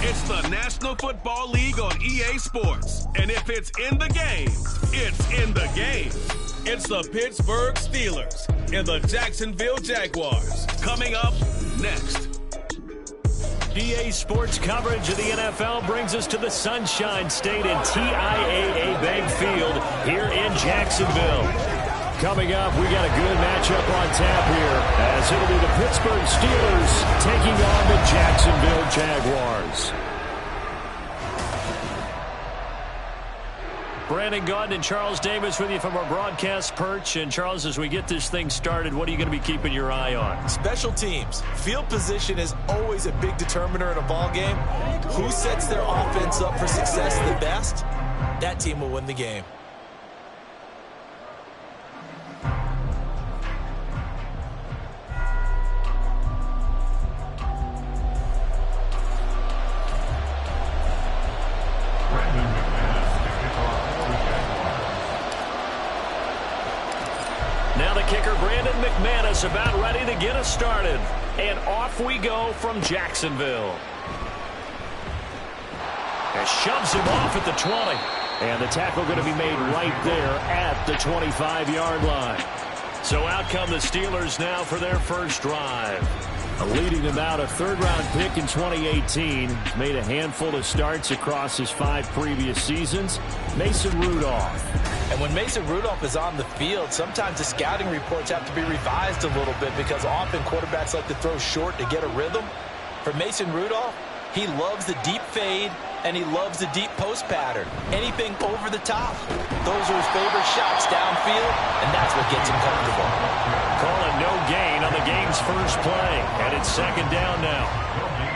It's the National Football League on EA Sports. And if it's in the game, it's in the game. It's the Pittsburgh Steelers and the Jacksonville Jaguars. Coming up next. EA Sports coverage of the NFL brings us to the Sunshine State and TIAA Bank Field here in Jacksonville. Coming up, we got a good matchup on tap here, as it'll be the Pittsburgh Steelers taking on the Jacksonville Jaguars. Brandon Gaudin and Charles Davis with you from our broadcast perch. And Charles, as we get this thing started, what are you going to be keeping your eye on? Special teams. Field position is always a big determiner in a ball game. Who sets their offense up for success the best, that team will win the game. About ready to get us started. And off we go from Jacksonville. And shoves him off at the 20. And the tackle going to be made right there at the 25-yard line. So out come the Steelers now for their first drive. Leading them out, a third-round pick in 2018. He's made a handful of starts across his 5 previous seasons. Mason Rudolph. And when Mason Rudolph is on the field, sometimes the scouting reports have to be revised a little bit because often quarterbacks like to throw short to get a rhythm. For Mason Rudolph, he loves the deep fade and he loves the deep post pattern. Anything over the top, those are his favorite shots downfield, and that's what gets him comfortable. Calling no gain on the game's first play, and it's second down now.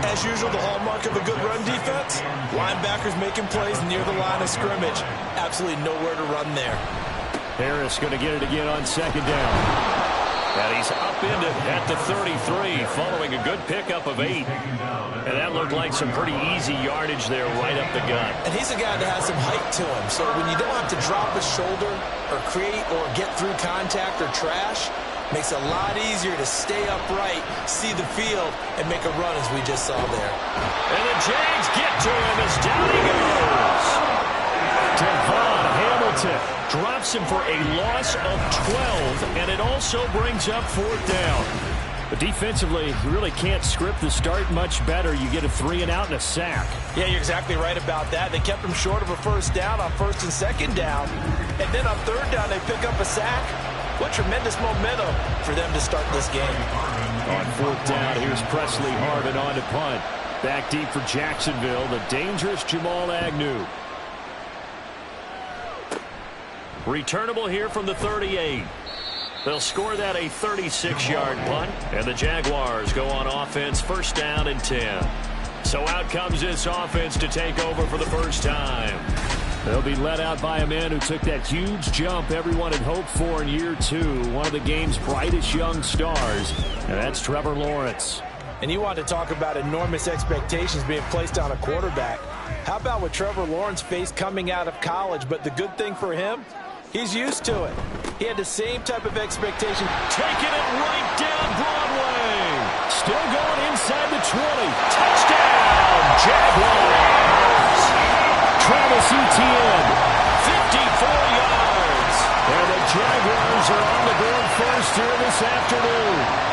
As usual, the hallmark of a good run defense, linebackers making plays near the line of scrimmage. Absolutely nowhere to run there. Harris going to get it again on second down. And he's upended at the 33 following a good pickup of 8. And that looked like some pretty easy yardage there right up the gut. And he's a guy that has some height to him. So when you don't have to drop his shoulder or create or get through contact or trash, makes it a lot easier to stay upright, see the field, and make a run as we just saw there. And the Jags get to him as down he goes. Devon Hamilton drops him for a loss of 12, and it also brings up fourth down. But defensively, you really can't script the start much better. You get a 3-and-out and a sack. Yeah, you're exactly right about that. They kept him short of a first down on first and second down. And then on third down, they pick up a sack. What tremendous momentum for them to start this game. On fourth down, here's Presley Harvin on to punt. Back deep for Jacksonville, the dangerous Jamal Agnew. Returnable here from the 38. They'll score that a 36-yard punt, and the Jaguars go on offense first down and 10. So out comes this offense to take over for the first time. They'll be led out by a man who took that huge jump everyone had hoped for in year 2, one of the game's brightest young stars, and that's Trevor Lawrence. And you want to talk about enormous expectations being placed on a quarterback. How about what Trevor Lawrence faced coming out of college? But the good thing for him, he's used to it. He had the same type of expectation. Taking it right down Broadway. Still going inside the 20. Touchdown, Jaguars. Travis Etienne, 54 yards. And the Jaguars are on the board first here this afternoon.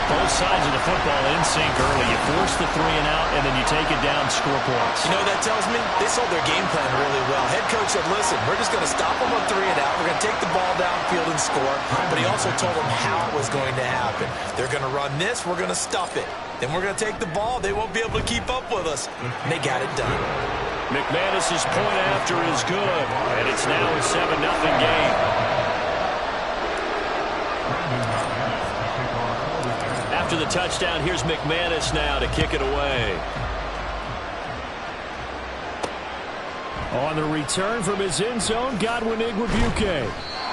Both sides of the football in sync early. You force the 3-and-out, and then you take it down, score points. You know what that tells me? They sold their game plan really well. Head coach said, listen, we're just going to stop them on 3-and-out. We're going to take the ball downfield and score. But he also told them how it was going to happen. They're going to run this. We're going to stuff it. Then we're going to take the ball. They won't be able to keep up with us. And they got it done. McManus's point after is good, and it's now a 7-0 game. After the touchdown, here's McManus now to kick it away. On the return from his end zone, Godwin Igwebuike.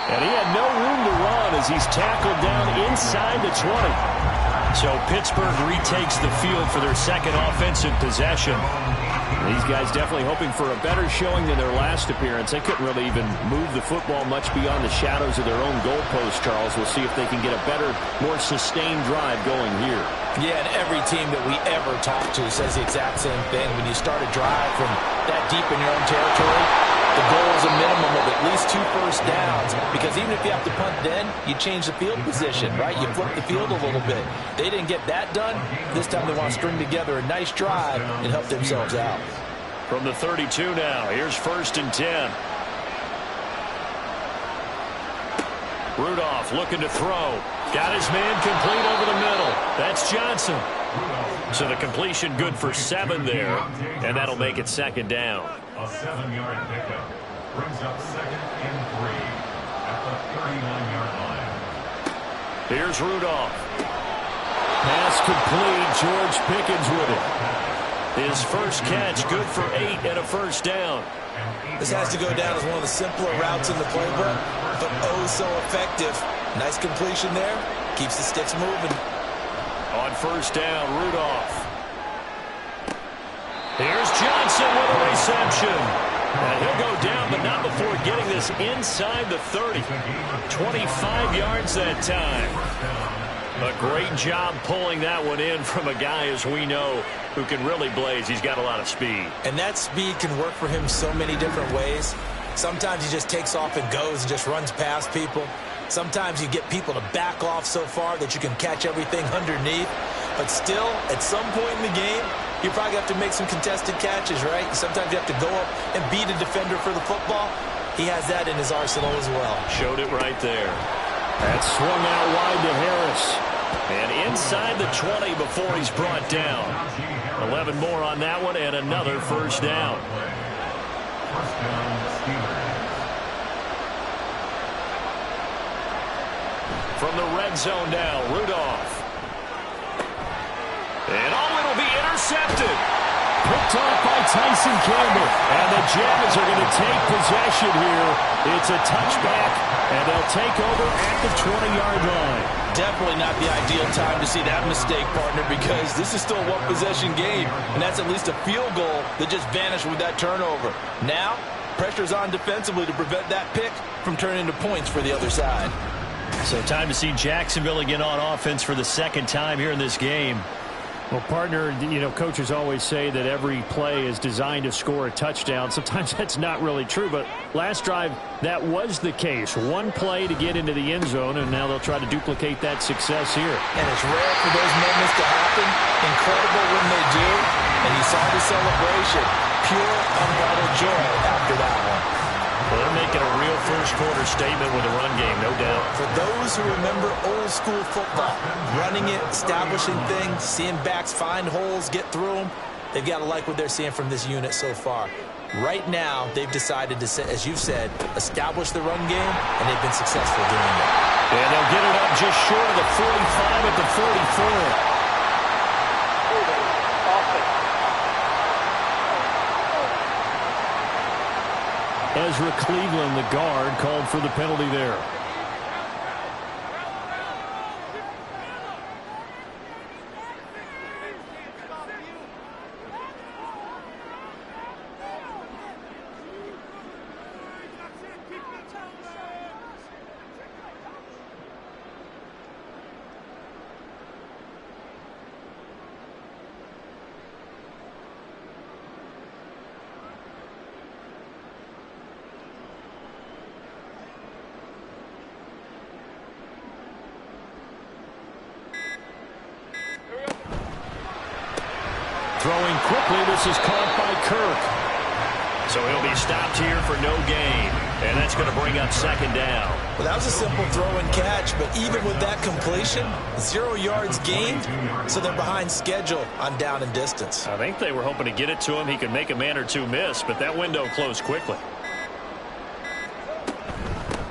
And he had no room to run as he's tackled down inside the 20. So Pittsburgh retakes the field for their second offensive possession. These guys definitely hoping for a better showing than their last appearance. They couldn't really even move the football much beyond the shadows of their own goalpost, Charles. We'll see if they can get a better, more sustained drive going here. Yeah, and every team that we ever talk to says the exact same thing. When you start a drive from that deep in your own territory, the goal is a minimum of at least 2 first downs, because even if you have to punt then, you change the field position, right? You flip the field a little bit. They didn't get that done. This time they want to string together a nice drive and help themselves out. From the 32 now, here's 1st and 10. Rudolph looking to throw. Got his man complete over the middle. That's Johnson. So the completion good for 7 there, and that'll make it 2nd down. A 7-yard pickup brings up 2nd and 3 at the 39-yard line. Here's Rudolph. Pass complete. George Pickens with it. His first catch good for 8 and a 1st down. This has to go down as one of the simpler routes in the playbook, but oh so effective. Nice completion there. Keeps the sticks moving. On 1st down, Rudolph. Here's Johnson with a reception. And he'll go down, but not before getting this inside the 30. 25 yards that time. A great job pulling that one in from a guy, as we know, who can really blaze. He's got a lot of speed. And that speed can work for him so many different ways. Sometimes he just takes off and goes and just runs past people. Sometimes you get people to back off so far that you can catch everything underneath. But still, at some point in the game, you probably have to make some contested catches, right? Sometimes you have to go up and beat a defender for the football. He has that in his arsenal as well. Showed it right there. That swung out wide to Harris. And inside the 20 before he's brought down. 11 more on that one and another 1st down. 1st down, Steelers. From the red zone now, Rudolph. And it'll be intercepted. Picked off by Tyson Campbell. And the Jags are going to take possession here. It's a touchback, and they'll take over at the 20-yard line. Definitely not the ideal time to see that mistake, partner, because this is still a one-possession game, and that's at least a field goal that just vanished with that turnover. Now, pressure's on defensively to prevent that pick from turning into points for the other side. So time to see Jacksonville again on offense for the 2nd time here in this game. Well, partner, you know, coaches always say that every play is designed to score a touchdown. Sometimes that's not really true, but last drive, that was the case. One play to get into the end zone, and now they'll try to duplicate that success here. And it's rare for those moments to happen. Incredible when they do. And you saw the celebration. Pure, unbridled joy after that one. Well, they're making a real first-quarter statement with the run game, no doubt. For those who remember old-school football, running it, establishing things, seeing backs find holes, get through them, they've got to like what they're seeing from this unit so far. Right now, they've decided to, as you've said, establish the run game, and they've been successful doing it. And they'll get it up just short of the 45 at the 44. Ezra Cleveland, the guard, called for the penalty there. Throwing quickly, this is caught by Kirk. So he'll be stopped here for no gain. And that's going to bring up 2nd down. Well, that was a simple throw and catch, but even with that completion, 0 yards gained, so they're behind schedule on down and distance. I think they were hoping to get it to him. He could make a man or two miss, but that window closed quickly.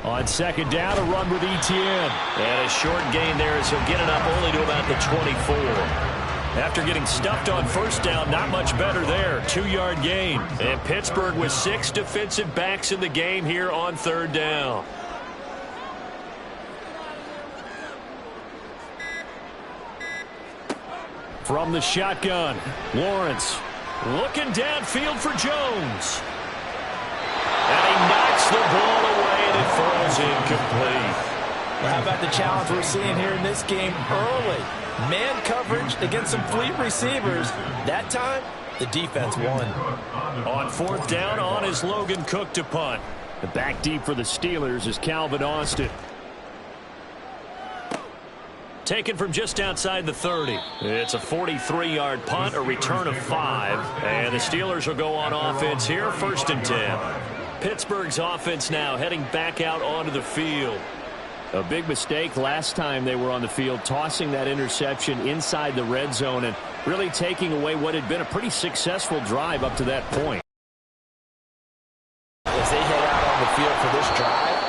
On 2nd down, a run with Etienne. And a short gain there as he'll get it up only to about the 24. After getting stuffed on 1st down, not much better there. 2-yard gain. And Pittsburgh with 6 defensive backs in the game here on 3rd down. From the shotgun, Lawrence. Looking downfield for Jones. And he knocks the ball away, and it falls incomplete. Well, how about the challenge we're seeing here in this game early? Man coverage against some fleet receivers. That time, the defense won. On fourth down, on is Logan Cook to punt. The back deep for the Steelers is Calvin Austin. Taken from just outside the 30. It's a 43-yard punt, a return of 5. And the Steelers will go on offense here, 1st and 10. Pittsburgh's offense now heading back out onto the field. A big mistake last time they were on the field, tossing that interception inside the red zone and really taking away what had been a pretty successful drive up to that point. As they head out on the field for this drive,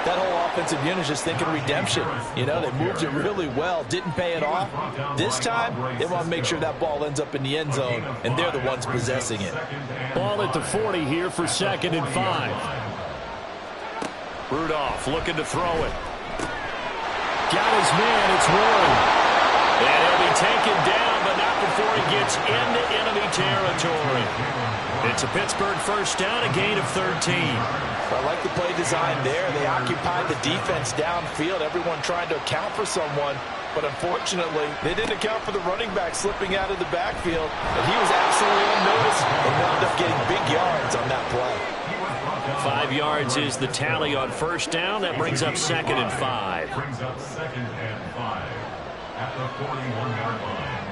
that whole offensive unit is just thinking redemption. You know, they moved it really well, didn't pay it off. This time, they want to make sure that ball ends up in the end zone, and they're the ones possessing it. Ball at the 40 here for 2nd and 5. Rudolph looking to throw it. Got his man, it's Warren. And he'll be taken down, but not before he gets into enemy territory. It's a Pittsburgh 1st down, a gain of 13. I like the play design there. They occupied the defense downfield, everyone trying to account for someone. But unfortunately, they didn't account for the running back slipping out of the backfield. And he was absolutely unnoticed and wound up getting big yards on that play. 5 yards is the tally on 1st down. That brings up 2nd and 5. Brings up 2nd and 5 at the 41-yard line.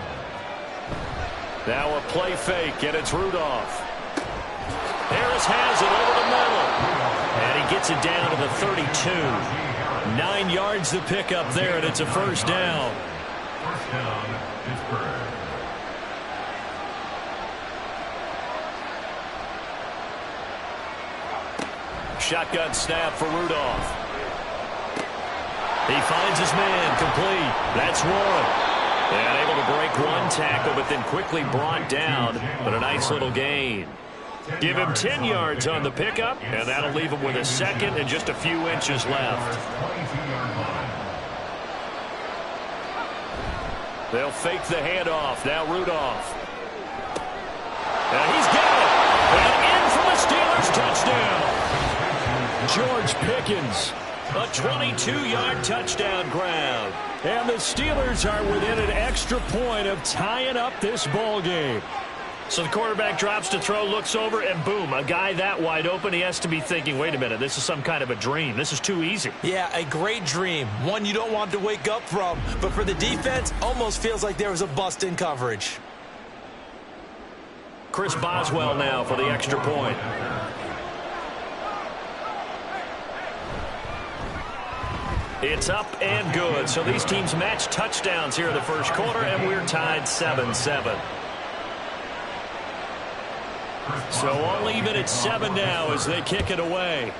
Now a play fake, and it's Rudolph. Harris has it over the middle. And he gets it down to the 32. 9 yards the pickup there, and it's a 1st down. 1st down, Pittsburgh. Shotgun snap for Rudolph. He finds his man, complete. That's Warren. And able to break one tackle, but then quickly brought down. But a nice little gain. Give him 10 yards on the pickup, and that'll leave him with a 2nd and just a few inches left. They'll fake the handoff. Now Rudolph. And he's got it. And in for the Steelers touchdown. George Pickens. A 22-yard touchdown grab. And the Steelers are within an extra point of tying up this ball game. So the quarterback drops to throw, looks over, and boom, a guy that wide open. He has to be thinking, wait a minute, this is some kind of a dream. This is too easy. Yeah, a great dream. One you don't want to wake up from. But for the defense, almost feels like there was a bust in coverage. Chris Boswell now for the extra point. It's up and good. So these teams match touchdowns here in the first quarter, and we're tied 7-7. So all even at 7 now as they kick it away.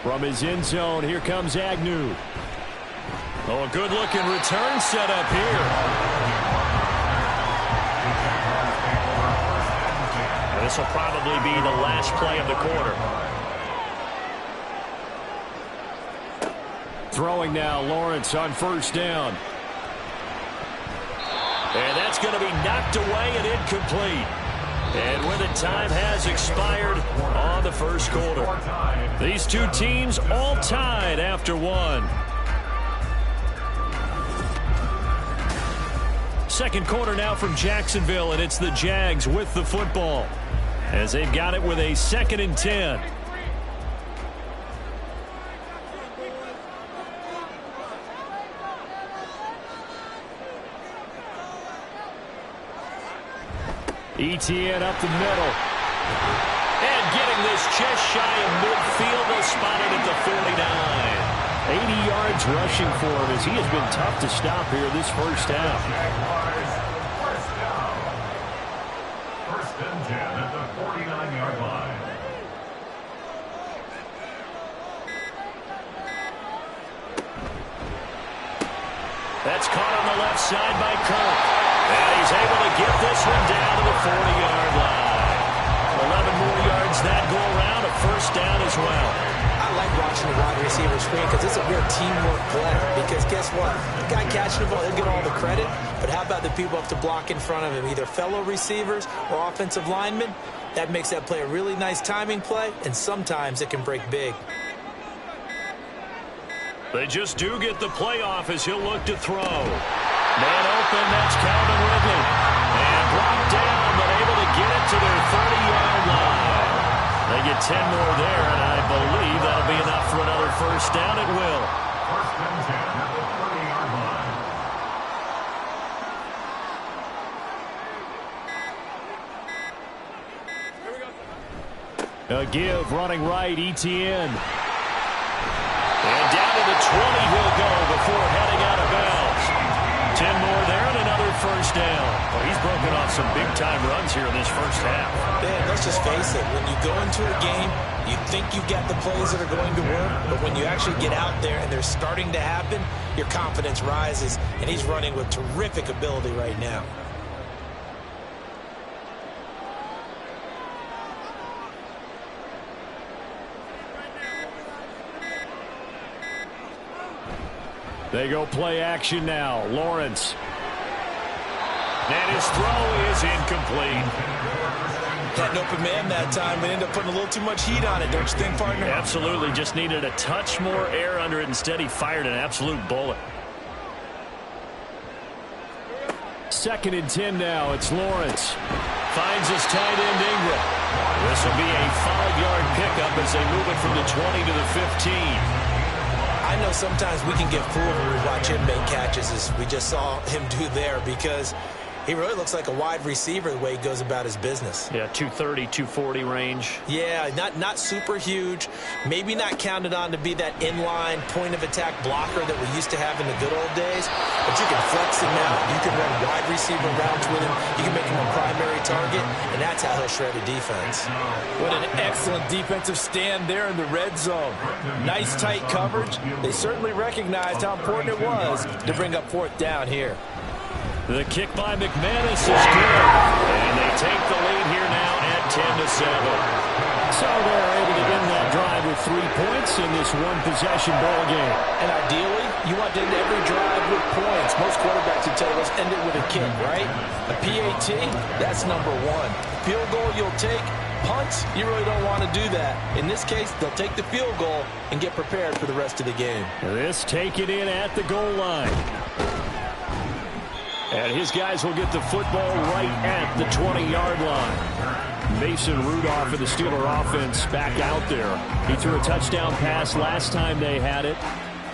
From his end zone, here comes Agnew. Oh, a good-looking return set up here. And this will probably be the last play of the quarter. Throwing now, Lawrence on 1st down. And that's going to be knocked away and incomplete. And with it, time has expired on the first quarter. These two teams all tied after one. Second quarter now from Jacksonville, and it's the Jags with the football as they've got it with a 2nd and 10. ETN up the middle. And getting this just shy of midfield, they'll spot it at the 49. 80 yards rushing for him as he has been tough to stop here this first half. First and 10 at the 49-yard line. That's caught on the left side by Kirk. And he's able to get this one down to the 40-yard line. 11 more yards that go around, a 1st down as well. I like watching catching the wide receiver screen because it's a real teamwork play. Because guess what? The guy catching the ball, he'll get all the credit. But how about the people up to block in front of him, either fellow receivers or offensive linemen? That makes that play a really nice timing play, and sometimes it can break big. They just do get the play off as he'll look to throw. Man open, that's Calvin Ridley. And brought down, but able to get it to their 30-yard line. They get 10 more there, and I believe that'll be enough for another first down. It will. First and 10 at the 30-yard line. A give, running right, ETN. And down to the 20 he'll go before heading out of bounds. 10 more there and another first down. Well, he's broken off some big-time runs here in this first half. Man, let's just face it. When you go into a game, you think you've got the plays that are going to work, but when you actually get out there and they're starting to happen, your confidence rises, and he's running with terrific ability right now. They go play action now. Lawrence. And his throw is incomplete. Had an open man that time, but ended up putting a little too much heat on it, don't you think, partner? Absolutely. Just needed a touch more air under it. Instead, he fired an absolute bullet. 2nd and 10 now. It's Lawrence. Finds his tight end, Ingram. This will be a 5-yard pickup as they move it from the 20 to the 15. I know sometimes we can get fooled when we watch him make catches, as we just saw him do there, because he really looks like a wide receiver the way he goes about his business. Yeah, 230, 240 range. Yeah, not super huge. Maybe not counted on to be that inline point-of-attack blocker that we used to have in the good old days. But you can flex him out. You can run wide receiver routes with him. You can make him a primary target, and that's how he'll shred a defense. What an excellent defensive stand there in the red zone. Nice tight coverage. They certainly recognized how important it was to bring up 4th down here. The kick by McManus is good. And they take the lead here now at 10-7. So they're able to end that drive with 3 points in this one-possession ball game. And ideally, you want to end every drive with points. Most quarterbacks would tell you, let's end it with a kick, right? A PAT, that's number 1. Field goal you'll take. Punts, you really don't want to do that. In this case, they'll take the field goal and get prepared for the rest of the game. This taken in at the goal line. And his guys will get the football right at the 20-yard line. Mason Rudolph and the Steeler offense back out there. He threw a touchdown pass last time they had it.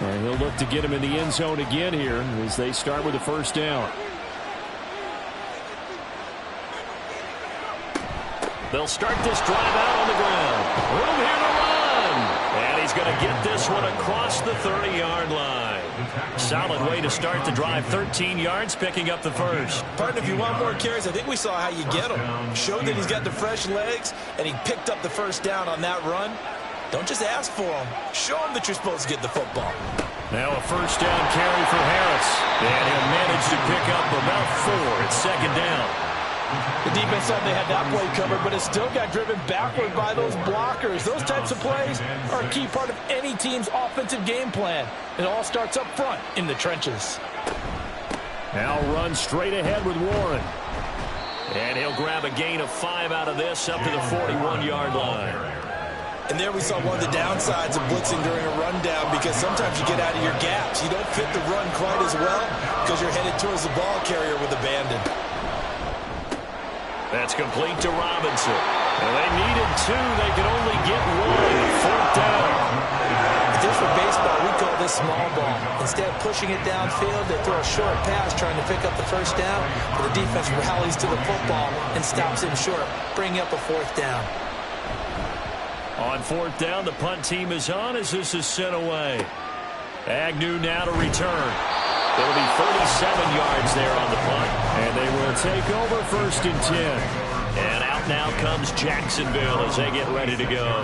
And he'll look to get him in the end zone again here as they start with the first down. They'll start this drive out on the ground. Room here to run. And he's going to get this one across the 30-yard line. Solid way to start the drive. 13 yards, picking up the first. Partner, if you want more carries, I think we saw how you get him. Showed that he's got the fresh legs, and he picked up the first down on that run. Don't just ask for him. Show him that you're supposed to get the football. Now a first down carry for Harris. And he'll manage to pick up about 4. It's 2nd down. The defense thought they had that play covered, but it still got driven backward by those blockers. Those types of plays are a key part of any team's offensive game plan. It all starts up front in the trenches. Now run straight ahead with Warren. And he'll grab a gain of 5 out of this up to the 41-yard line. And there we saw one of the downsides of blitzing during a rundown, because sometimes you get out of your gaps. You don't fit the run quite as well because you're headed towards the ball carrier with abandon. That's complete to Robinson. And they needed 2. They could only get 1. 4th down. If this were baseball, we'd call this small ball. Instead of pushing it downfield, they throw a short pass trying to pick up the first down. But the defense rallies to the football and stops him short, bringing up a 4th down. On 4th down, the punt team is on as this is sent away. Agnew now to return. It'll be 37 yards there on the punt. And they will take over 1st and 10. And out now comes Jacksonville as they get ready to go.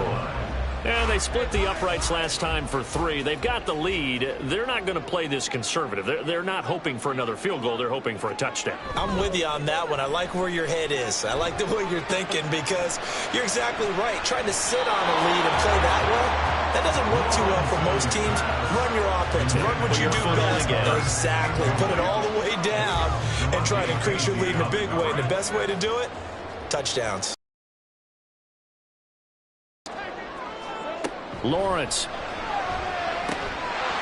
And they split the uprights last time for 3. They've got the lead. They're not going to play this conservative. They're not hoping for another field goal. They're hoping for a touchdown. I'm with you on that one. I like where your head is. I like the way you're thinking, because you're exactly right. Trying to sit on a lead and play that way, That doesn't work too well for most teams. Run your offense. Run what you do best. Exactly. Put it all the way down and try to increase your lead in a big way. And the best way to do it, touchdowns. Lawrence.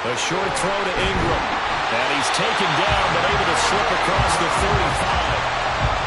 A short throw to Ingram. And he's taken down, but able to slip across the 35.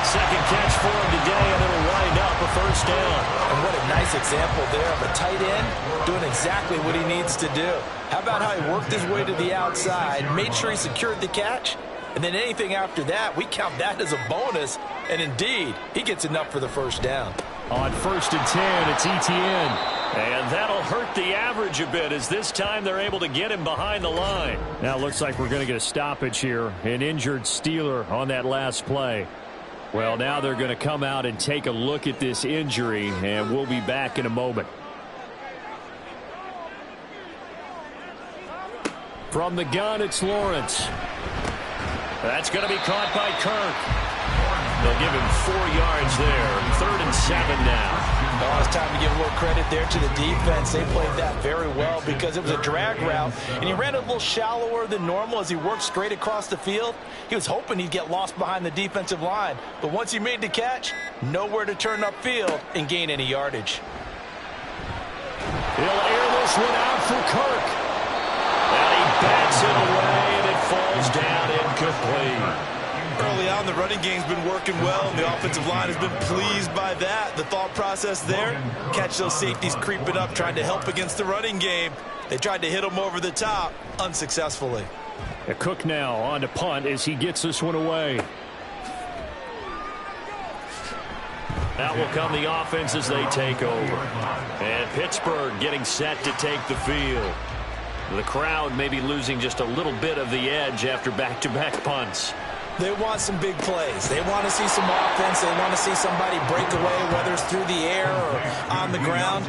Second catch for him today, and it'll wind up a first down. And what a nice example there of a tight end doing exactly what he needs to do. How about how he worked his way to the outside, made sure he secured the catch, and then anything after that, we count that as a bonus. And indeed, he gets enough for the first down. On 1st and 10, it's Etienne. And that'll hurt the average a bit as this time they're able to get him behind the line. Now it looks like we're going to get a stoppage here. An injured Steeler on that last play. Well, now they're going to come out and take a look at this injury, and we'll be back in a moment. From the gun, it's Lawrence. That's going to be caught by Kirk. They'll give him 4 yards there. 3rd and 7 now. Oh, it's time to give a little credit there to the defense. They played that very well because it was a drag route, and he ran a little shallower than normal as he worked straight across the field. He was hoping he'd get lost behind the defensive line, but once he made the catch, nowhere to turn upfield and gain any yardage. He'll air this one out for Kirk. And he bats it away, and it falls down incomplete. Early on, the running game's been working well, and the offensive line has been pleased by that. The thought process there, catch those safeties creeping up, trying to help against the running game. They tried to hit him over the top, unsuccessfully. Cook now on to punt as he gets this one away. That will come the offense as they take over. And Pittsburgh getting set to take the field. The crowd may be losing just a little bit of the edge after back-to-back punts. They want some big plays. They want to see some offense. They want to see somebody break away, whether it's through the air or on the ground.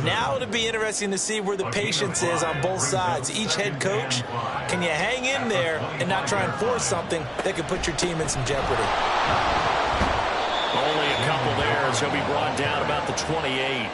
Now it'll be interesting to see where the patience is on both sides. Each head coach, can you hang in there and not try and force something that could put your team in some jeopardy? Only a couple there as he'll be brought down about the 28.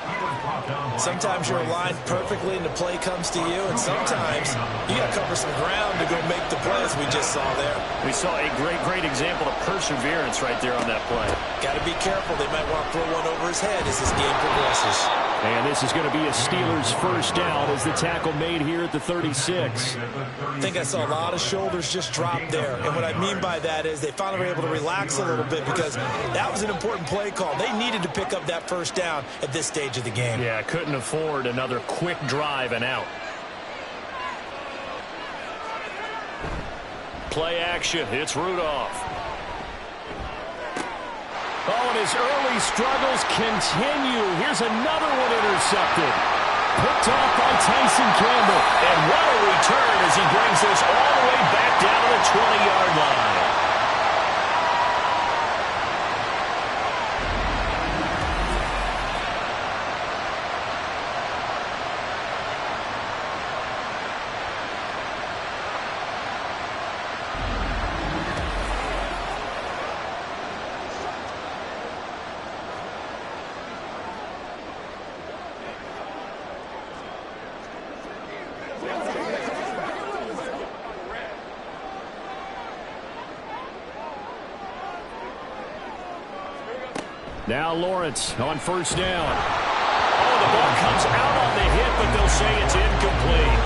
Sometimes you're aligned perfectly and the play comes to you, and sometimes you got to cover some ground to go make the plays we just saw there. We saw a great example of perseverance right there on that play. Got to be careful. They might want to throw one over his head as this game progresses. And this is going to be a Steelers first down as the tackle made here at the 36. I think I saw a lot of shoulders just drop there. And what I mean by that is they finally were able to relax a little bit because that was an important play call. They needed to pick up that first down at this stage of the game. Yeah, couldn't afford another quick drive and out. Play action. It's Rudolph. Oh, and his early struggles continue. Here's another one intercepted. Picked off by Tyson Campbell. And what a return as he brings this all the way back down to the 20-yard line. Now Lawrence on first down. Oh, the ball comes out on the hit, but they'll say it's incomplete.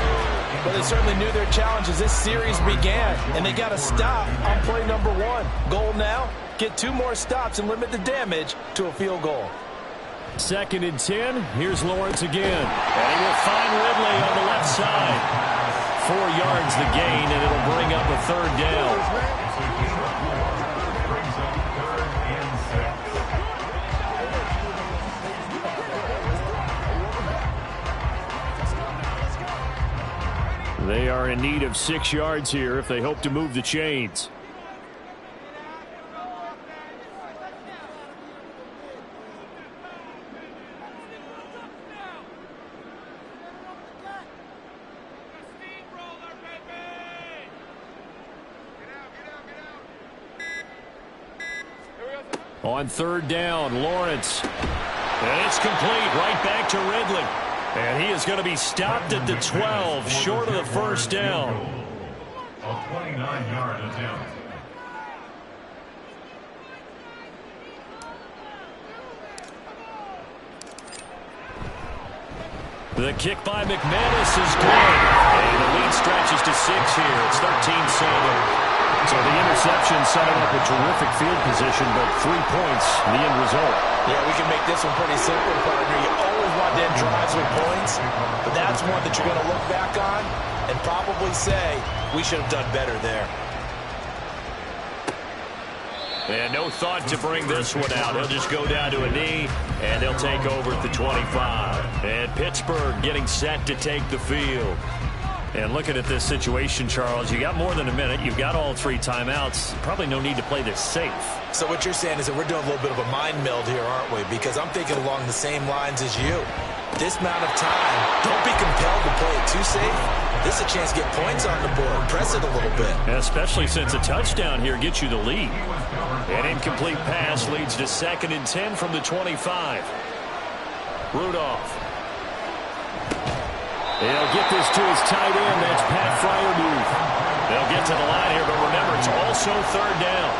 Well, they certainly knew their challenge as this series began, and they got to stop on play number 1. Goal now, get 2 more stops and limit the damage to a field goal. 2nd and 10. Here's Lawrence again. And he will find Ridley on the left side. 4 yards the gain, and it'll bring up a 3rd down. They are in need of 6 yards here if they hope to move the chains. On 3rd down, Lawrence. And it's complete right back to Ridley. And he is going to be stopped at the 12, short of the first down. A 29-yard attempt. The kick by McManus is good. And the lead stretches to 6 here. It's 13-7. So the interception set him up a terrific field position, but 3 points, the end result. Yeah, we can make this one pretty simple, partner. You always want to end drives with points, but that's one that you're going to look back on and probably say, we should have done better there. And no thought to bring this one out. He'll just go down to a knee, and they'll take over at the 25. And Pittsburgh getting set to take the field. And looking at this situation, Charles, you got more than a minute. You've got all 3 timeouts. Probably no need to play this safe. So what you're saying is that we're doing a little bit of a mind meld here, aren't we? Because I'm thinking along the same lines as you. This amount of time, don't be compelled to play it too safe. This is a chance to get points on the board. Press it a little bit. Especially since a touchdown here gets you the lead. An incomplete pass leads to 2nd and 10 from the 25. Rudolph. They'll get this to his tight end. That's Pat Fryermuth. They'll get to the line here, but remember, it's also 3rd down.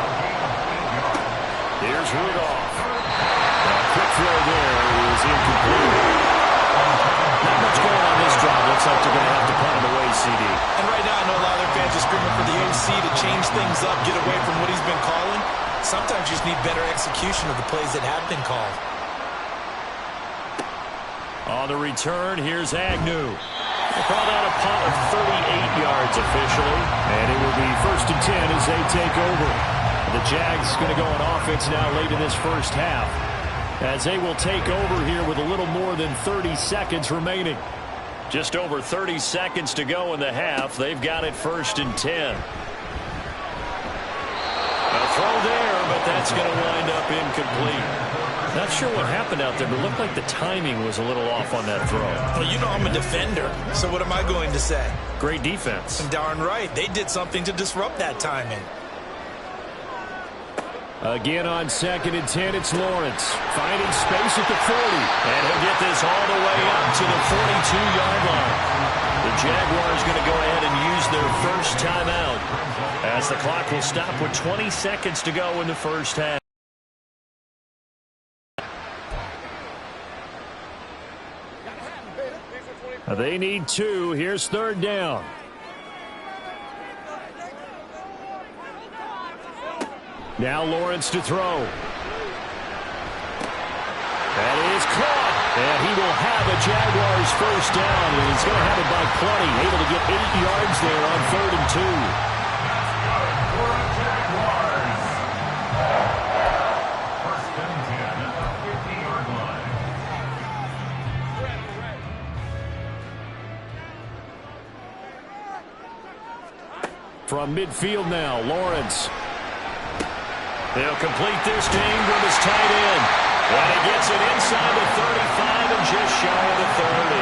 Here's Rudolph. Quick throw there is incomplete. Not much going on this drive. Looks like they're going to have to punt it away, CD. And right now, I know a lot of their fans are screaming for the OC to change things up, get away from what he's been calling. Sometimes you just need better execution of the plays that have been called. On the return, here's Agnew. They call that a punt of 38 yards officially. And it will be 1st and 10 as they take over. The Jags going to go on offense now late in this first half, as they will take over here with a little more than 30 seconds remaining. Just over 30 seconds to go in the half. They've got it 1st and 10. A throw there, but that's going to wind up incomplete. Not sure what happened out there, but it looked like the timing was a little off on that throw. Well, you know I'm a defender, so what am I going to say? Great defense. Darn right. They did something to disrupt that timing. Again on 2nd and 10, it's Lawrence. Finding space at the 40. And he'll get this all the way up to the 42-yard line. The Jaguars going to go ahead and use their first timeout, as the clock will stop with 20 seconds to go in the first half. They need 2. Here's 3rd down. Now Lawrence to throw. That is caught. And he will have a Jaguars first down. And he's going to have it by plenty. Able to get 8 yards there on 3rd and 2. From midfield now, Lawrence. They'll complete this to Ingram as tight end. And he gets it inside the 35 and just shy of the 30.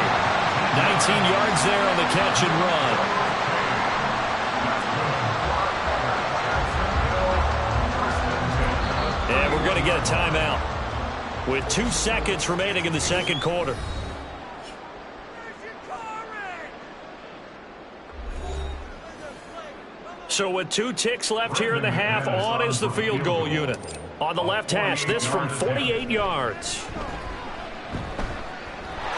19 yards there on the catch and run. And we're going to get a timeout with 2 seconds remaining in the 2nd quarter. So with 2 ticks left here in the half, on is the field goal unit. On the left hash, this from 48 yards.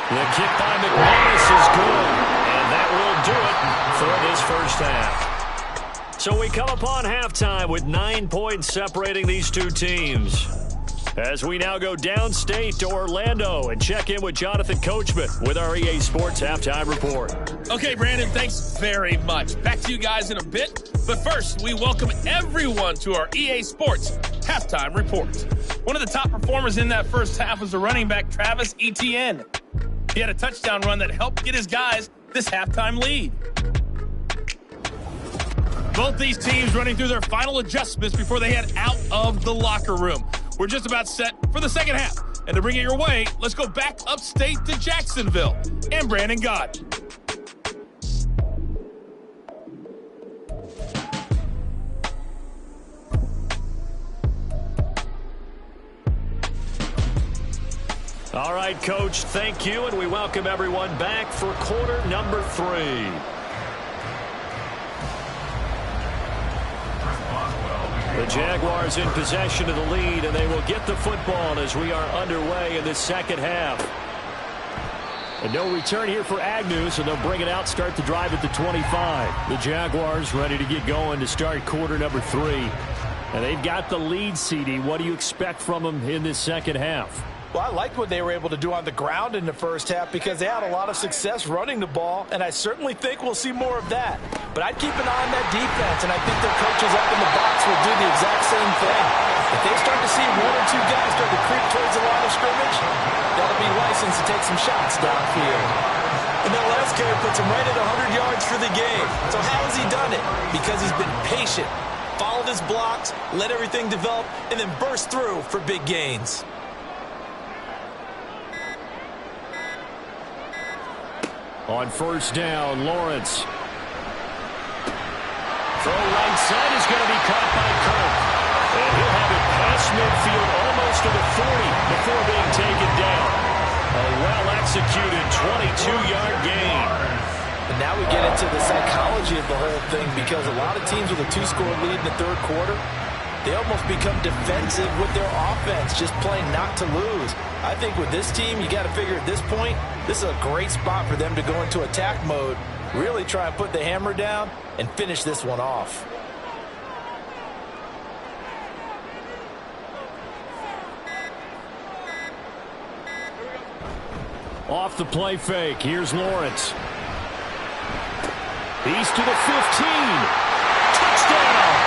The kick by McManus is good, and that will do it for this first half. So we come upon halftime with 9 points separating these 2 teams. As we now go downstate to Orlando and check in with Jonathan Coachman with our EA Sports Halftime Report. Okay, Brandon, thanks very much. Back to you guys in a bit. But first, we welcome everyone to our EA Sports Halftime Report. One of the top performers in that first half was the running back Travis Etienne. He had a touchdown run that helped get his guys this halftime lead. Both these teams running through their final adjustments before they head out of the locker room. We're just about set for the second half. And to bring it your way, let's go back upstate to Jacksonville and Brandon Gott. All right, Coach, thank you, and we welcome everyone back for quarter number 3. The Jaguars in possession of the lead, and they will get the football as we are underway in the second half. And no return here for Agnew, so they'll bring it out, start the drive at the 25. The Jaguars ready to get going to start quarter number 3. And they've got the lead, CD. What do you expect from them in this second half? Well, I liked what they were able to do on the ground in the first half because they had a lot of success running the ball, and I certainly think we'll see more of that. But I'd keep an eye on that defense, and I think their coaches up in the box will do the exact same thing. If they start to see 1 or 2 guys start to creep towards the line of scrimmage, that'll be licensed to take some shots downfield. And that last carry puts him right at 100 yards for the game. So how has he done it? Because he's been patient, followed his blocks, let everything develop, and then burst through for big gains. On first down, Lawrence. Throw right side is going to be caught by Kirk. And he'll have it past midfield almost to the 40 before being taken down. A well-executed 22-yard gain. And now we get into the psychology of the whole thing because a lot of teams with a 2-score lead in the third quarter, they almost become defensive with their offense, just playing not to lose. I think with this team, you got to figure at this point, this is a great spot for them to go into attack mode, really try and put the hammer down and finish this one off. Off the play fake, here's Lawrence. He's to the 15. Touchdown!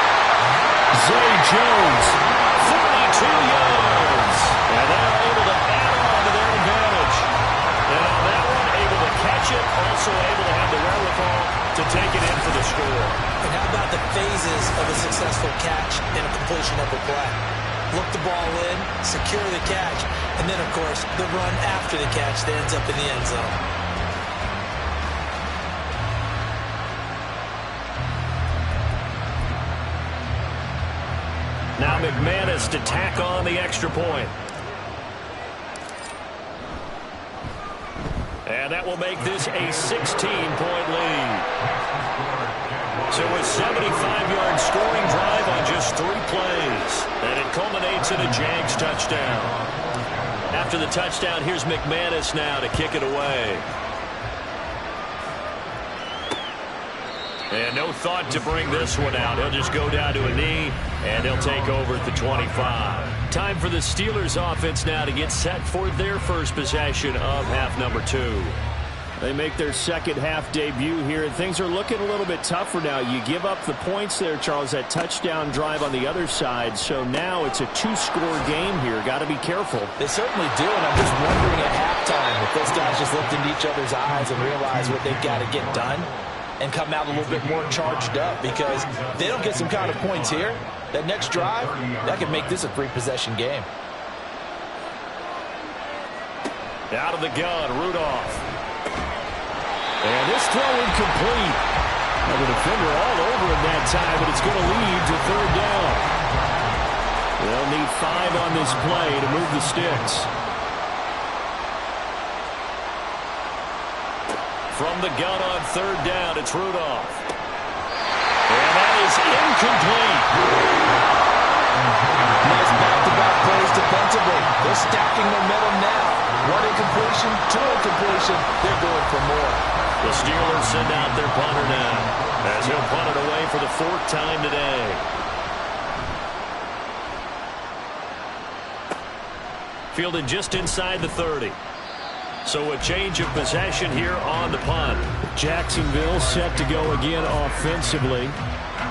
Zay Jones, 42 yards. And they're able to add on to their advantage. And on that one, able to catch it, also able to have the wherewithal to take it in for the score. And how about the phases of a successful catch and a completion of a play? Look the ball in, secure the catch, and then, of course, the run after the catch that ends up in the end zone. Now McManus to tack on the extra point. And that will make this a 16-point lead. So a 75-yard scoring drive on just 3 plays. And it culminates in a Jags touchdown. After the touchdown, here's McManus now to kick it away. And no thought to bring this one out. He'll just go down to a knee, and they'll take over at the 25. Time for the Steelers offense now to get set for their first possession of half number 2. They make their second half debut here, and things are looking a little bit tougher now. You give up the points there, Charles, that touchdown drive on the other side. So now it's a 2-score game here. Got to be careful. They certainly do, and I'm just wondering at halftime if those guys just looked into each other's eyes and realized what they've got to get done and come out a little bit more charged up, because if they don't get some kind of points here, that next drive, that could make this a 3-possession game. Out of the gun, Rudolph. And this throw incomplete. Now the defender all over him that time, but it's going to lead to third down. They'll need 5 on this play to move the sticks. From the gun on third down, it's Rudolph. And that is incomplete. Nice back-to-back plays defensively. They're stacking momentum now. 1 incompletion, 2 incompletion. They're going for more. The Steelers send out their punter now, as he'll punt it away for the 4th time today. Fielded just inside the 30. So a change of possession here on the punt. Jacksonville set to go again offensively.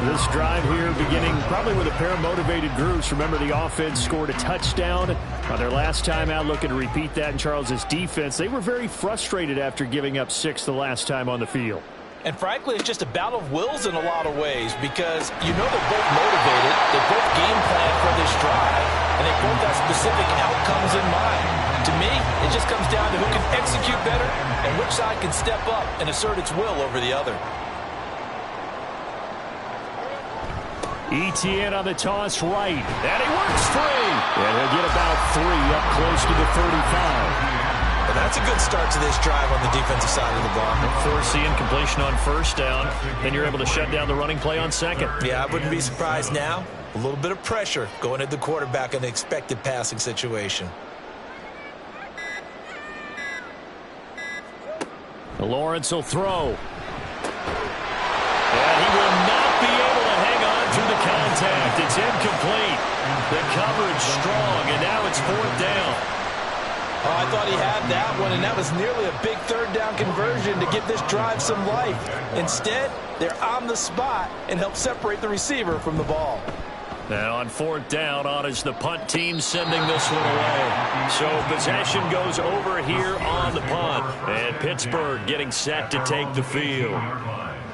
This drive here beginning probably with a pair of motivated groups. Remember, the offense scored a touchdown on their last time out, looking to repeat that in Charles's defense. They were very frustrated after giving up 6 the last time on the field. And frankly, it's just a battle of wills in a lot of ways, because you know they're both motivated, they both game plan for this drive, and they both have specific outcomes in mind. To me, it just comes down to who can execute better and which side can step up and assert its will over the other. ETN on the toss right, and he works free. And he'll get about 3 up close to the 35. And that's a good start to this drive on the defensive side of the ball. Force the incompletion on first down, then you're able to shut down the running play on second. Yeah, I wouldn't be surprised now. A little bit of pressure going at the quarterback in the expected passing situation. Lawrence will throw. And he will not be able to hang on through the contact. It's incomplete. The coverage strong, and now it's fourth down. Oh, I thought he had that one, and that was nearly a big third down conversion to give this drive some life. Instead, they're on the spot and help separate the receiver from the ball. Now on fourth down, on is the punt team sending this one away. So possession goes over here on the punt. And Pittsburgh getting set to take the field.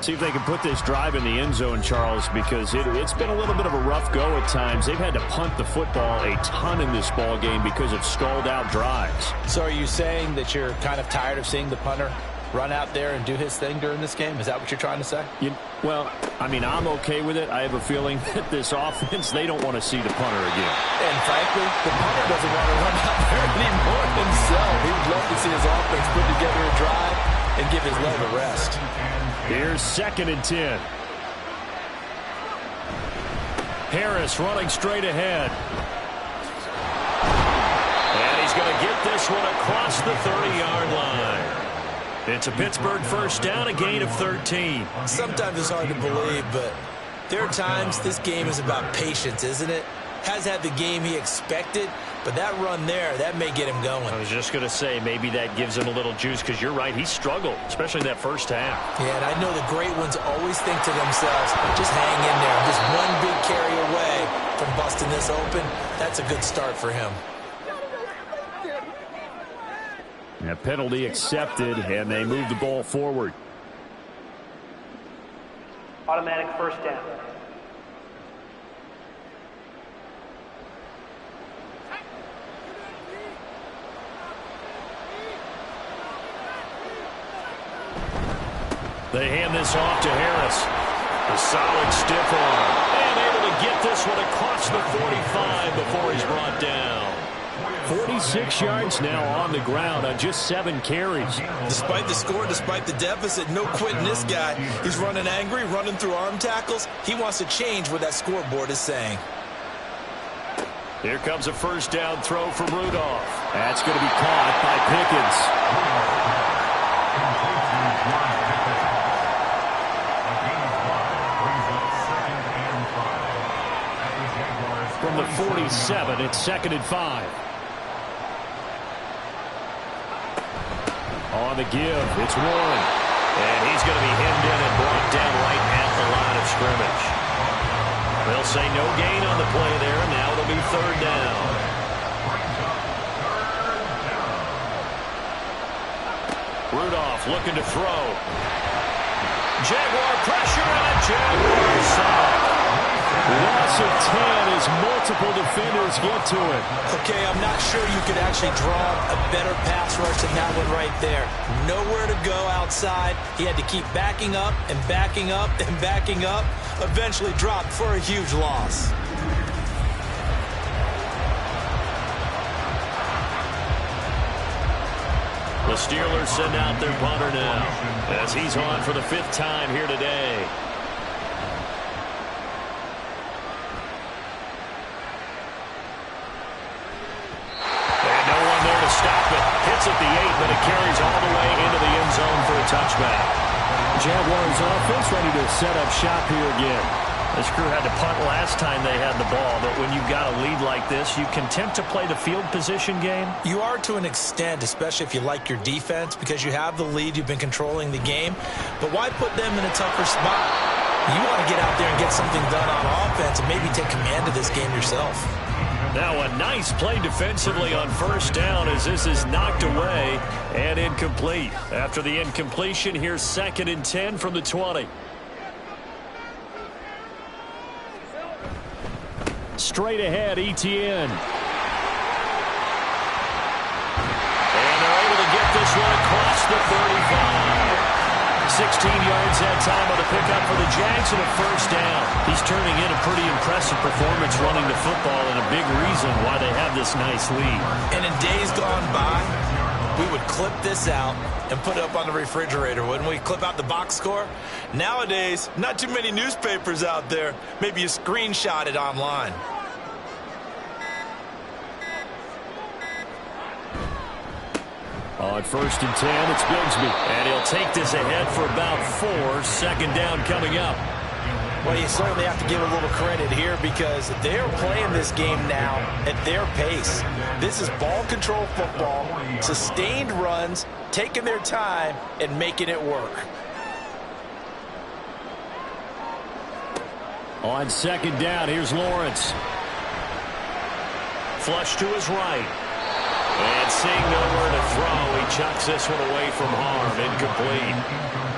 See if they can put this drive in the end zone, Charles, because it's been a little bit of a rough go at times. They've had to punt the football a ton in this ball game because of stalled-out drives. So are you saying that you're kind of tired of seeing the punter run out there and do his thing during this game? Is that what you're trying to say? Well, I mean, I'm okay with it. I have a feeling that this offense, they don't want to see the punter again. And frankly, the punter doesn't want to run out there anymore himself. He would love to see his offense put together a drive and give his leg a rest. Here's 2nd and 10. Harris running straight ahead. And he's going to get this one across the 30-yard line. It's a Pittsburgh first down, a gain of 13. Sometimes it's hard to believe, but there are times this game is about patience, isn't it? Has had the game he expected, but that run there, that may get him going. I was just going to say, maybe that gives him a little juice, because you're right, he struggled, especially that first half. Yeah, and I know the great ones always think to themselves, just hang in there. Just one big carry away from busting this open. That's a good start for him. A penalty accepted, and they move the ball forward. Automatic first down. They hand this off to Harris. A solid stiff arm. And able to get this one across the 45 before he's brought down. 46 yards now on the ground on just 7 carries. Despite the score, despite the deficit, no quitting this guy. He's running angry, running through arm tackles. He wants to change what that scoreboard is saying. Here comes a first down throw from Rudolph. That's going to be caught by Pickens. From the 47, it's 2nd and 5. On the give, it's Warren. And he's going to be hemmed in and brought down right at the line of scrimmage. They'll say no gain on the play there. Now it'll be third down. Rudolph looking to throw. Jaguar pressure and a Jaguar sack. Loss of 10 as multiple defenders get to it. Okay, I'm not sure you could actually draw a better pass rush than that one right there. Nowhere to go outside. He had to keep backing up and backing up and backing up. Eventually dropped for a huge loss. The Steelers send out their punter now as he's on for the 5th time here today. Stop it. Hits at the 8, but it carries all the way into the end zone for a touchback. Jaguars offense ready to set up shop here again. This crew had to punt last time they had the ball, but when you've got a lead like this, you content to play the field position game? You are to an extent, especially if you like your defense, because you have the lead, you've been controlling the game. But why put them in a tougher spot? You want to get out there and get something done on offense and maybe take command of this game yourself. Now a nice play defensively on first down as this is knocked away and incomplete. After the incompletion, here's 2nd and 10 from the 20. Straight ahead, ETN. And they're able to get this one across the 35. 16 yards that time on the pickup for the Jags and a first down. He's turning in a pretty impressive performance running the football and a big reason why they have this nice lead. And in days gone by, we would clip this out and put it up on the refrigerator, wouldn't we? Clip out the box score. Nowadays, not too many newspapers out there. Maybe you screenshot it online. On 1st and 10, it's Bigsby. And he'll take this ahead for about 4. Second down coming up. Well, you certainly have to give a little credit here because they're playing this game now at their pace. This is ball control football, sustained runs, taking their time, and making it work. On 2nd down, here's Lawrence. Flush to his right. And seeing nowhere to throw, he chucks this one away from harm. Incomplete.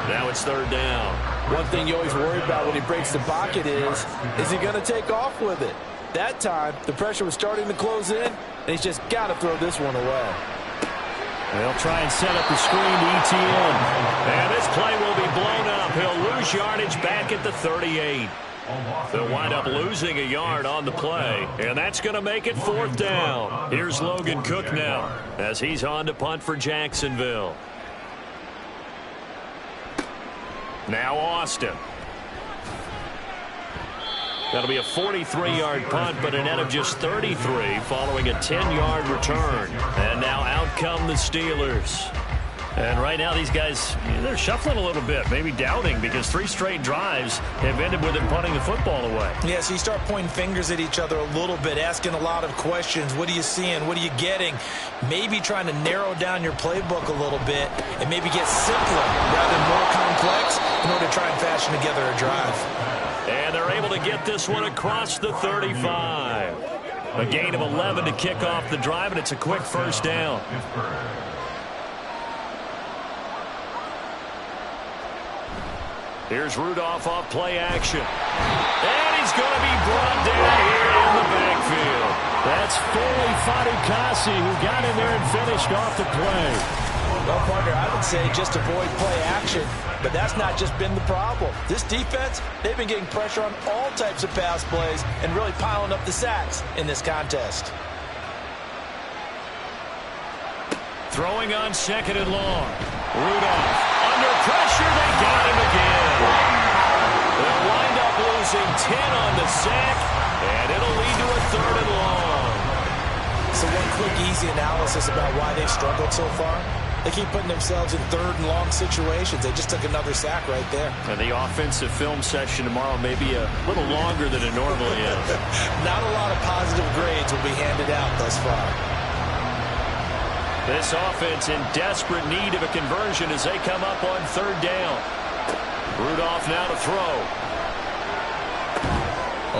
Now it's 3rd down. One thing you always worry about when he breaks the pocket is he going to take off with it? That time, the pressure was starting to close in, and he's just got to throw this one away. They'll try and set up the screen to ETN. And this play will be blown up. He'll lose yardage back at the 38. They'll wind up losing a yard on the play, and that's going to make it 4th down. Here's Logan Cook now as he's on to punt for Jacksonville. Now Austin. That'll be a 43-yard punt, but a net of just 33 following a 10-yard return. And now out come the Steelers. And right now these guys, they're shuffling a little bit, maybe doubting, because 3 straight drives have ended with them punting the football away. Yeah, so you start pointing fingers at each other a little bit, asking a lot of questions. What are you seeing? What are you getting? Maybe trying to narrow down your playbook a little bit and maybe get simpler rather than more complex in order to try and fashion together a drive. And they're able to get this one across the 35. A gain of 11 to kick off the drive, and it's a quick 1st down. Here's Rudolph off play action. And he's going to be brought down here in the backfield. That's Foley Fatukasi who got in there and finished off the play. Well, partner, I would say just avoid play action, but that's not just been the problem. This defense, they've been getting pressure on all types of pass plays and really piling up the sacks in this contest. Throwing on 2nd and long. Rudolph under pressure. They got him again. They'll wind up losing 10 on the sack, and it'll lead to a 3rd and long. So one quick, easy analysis about why they've struggled so far. They keep putting themselves in 3rd and long situations. They just took another sack right there. And the offensive film session tomorrow may be a little longer than it normally is. Not a lot of positive grades will be handed out thus far. This offense in desperate need of a conversion as they come up on 3rd down. Rudolph now to throw.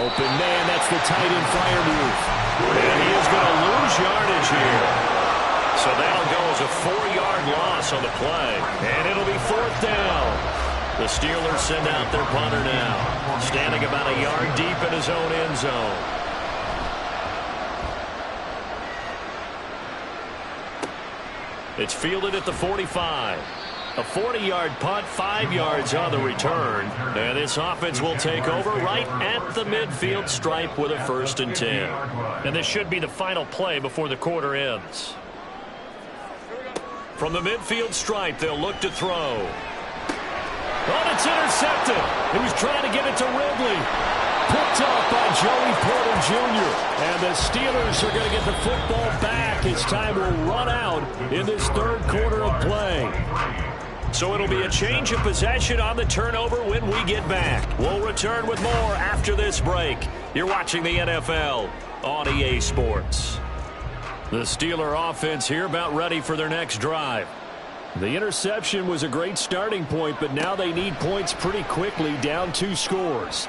Open man, that's the tight end fire move. And he is going to lose yardage here. So that'll go as a 4-yard loss on the play. And it'll be 4th down. The Steelers send out their punter now, standing about a yard deep in his own end zone. It's fielded at the 45. A 40-yard punt, 5 yards on the return. And this offense will take over right at the midfield stripe with a 1st and 10. And this should be the final play before the quarter ends. From the midfield stripe, they'll look to throw. Oh, it's intercepted. He was trying to get it to Ridley. Picked up by Joey Porter Jr. And the Steelers are going to get the football back as time will run out in this 3rd quarter of play. So it'll be a change of possession on the turnover when we get back. We'll return with more after this break. You're watching the NFL on EA Sports. The Steeler offense here about ready for their next drive. The interception was a great starting point, but now they need points pretty quickly, down 2 scores.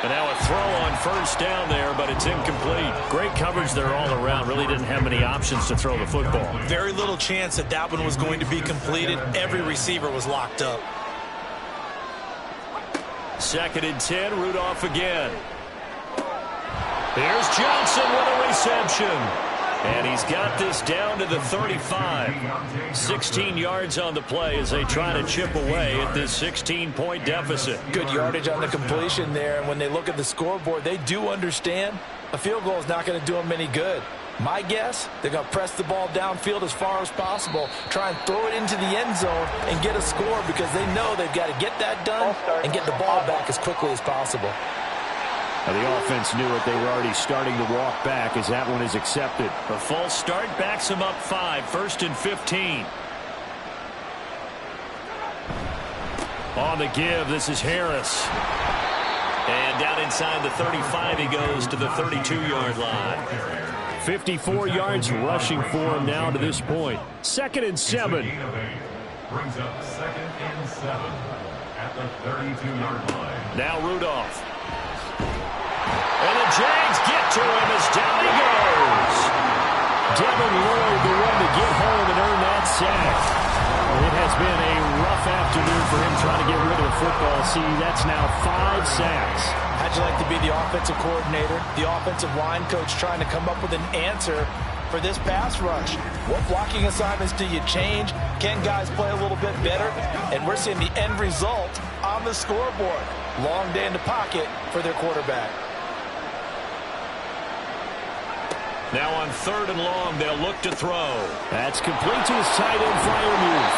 And now a throw on 1st down there, but it's incomplete. Great coverage there all around. Really didn't have many options to throw the football. Very little chance that that one was going to be completed. Every receiver was locked up. 2nd and 10, Rudolph again. Here's Johnson with a reception. And he's got this down to the 35. 16 yards on the play as they try to chip away at this 16-point deficit. Good yardage on the completion there. And when they look at the scoreboard, they do understand a field goal is not going to do them any good. My guess, they're going to press the ball downfield as far as possible, try and throw it into the end zone and get a score because they know they've got to get that done and get the ball back as quickly as possible. Now the offense knew it. They were already starting to walk back as that one is accepted. A false start backs them up 5, 1st and 15. On the give, this is Harris. And down inside the 35, he goes to the 32-yard line. 54 yards rushing for him now to this point. 2nd and 7. Brings up 2nd and 7 at the 32-yard line. Now Rudolph. And the Jags get to him as down he goes. Devin Lloyd, the one to get home and earn that sack. It has been a rough afternoon for him trying to get rid of the football. See, that's now 5 sacks. How'd you like to be the offensive coordinator, the offensive line coach trying to come up with an answer for this pass rush? What blocking assignments do you change? Can guys play a little bit better? And we're seeing the end result on the scoreboard. Long day in the pocket for their quarterback. Now on 3rd and long, they'll look to throw. That's complete to his tight end, Freiermuth.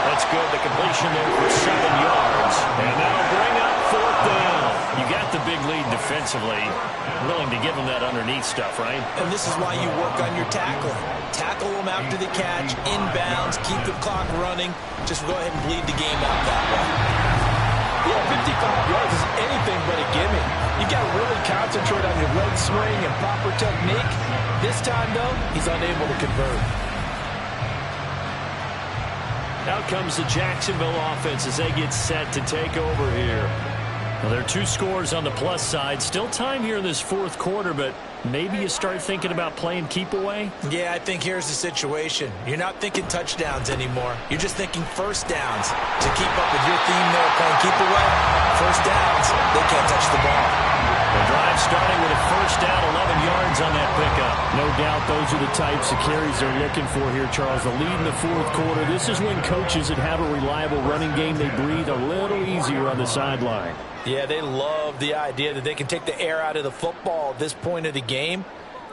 That's good. The completion there for 7 yards. And that'll bring up 4th down. You got the big lead defensively. Willing to give them that underneath stuff, right? And this is why you work on your tackling. Tackle them after the catch, inbounds, keep the clock running. Just go ahead and bleed the game out that way. Yeah, 55 yards is anything but a gimme. You got to really concentrate on your leg swing and proper technique. This time, though, he's unable to convert. Out comes the Jacksonville offense as they get set to take over here. Well, there are 2 scores on the plus side. Still time here in this 4th quarter, but maybe you start thinking about playing keep away? Yeah, I think here's the situation. You're not thinking touchdowns anymore. You're just thinking first downs. To keep up with your theme there, playing keep away, first downs, they can't touch the ball. The drive starting with a first down, 11 yards on that pickup. No doubt those are the types of carries they're looking for here, Charles. The lead in the 4th quarter. This is when coaches that have a reliable running game, they breathe a little easier on the sideline. Yeah, they love the idea that they can take the air out of the football at this point of the game.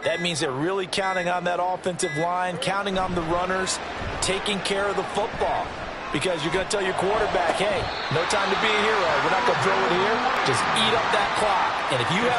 That means they're really counting on that offensive line, counting on the runners, taking care of the football. Because you're going to tell your quarterback, hey, no time to be a hero. We're not going to throw it here. Just eat up that clock. And if you have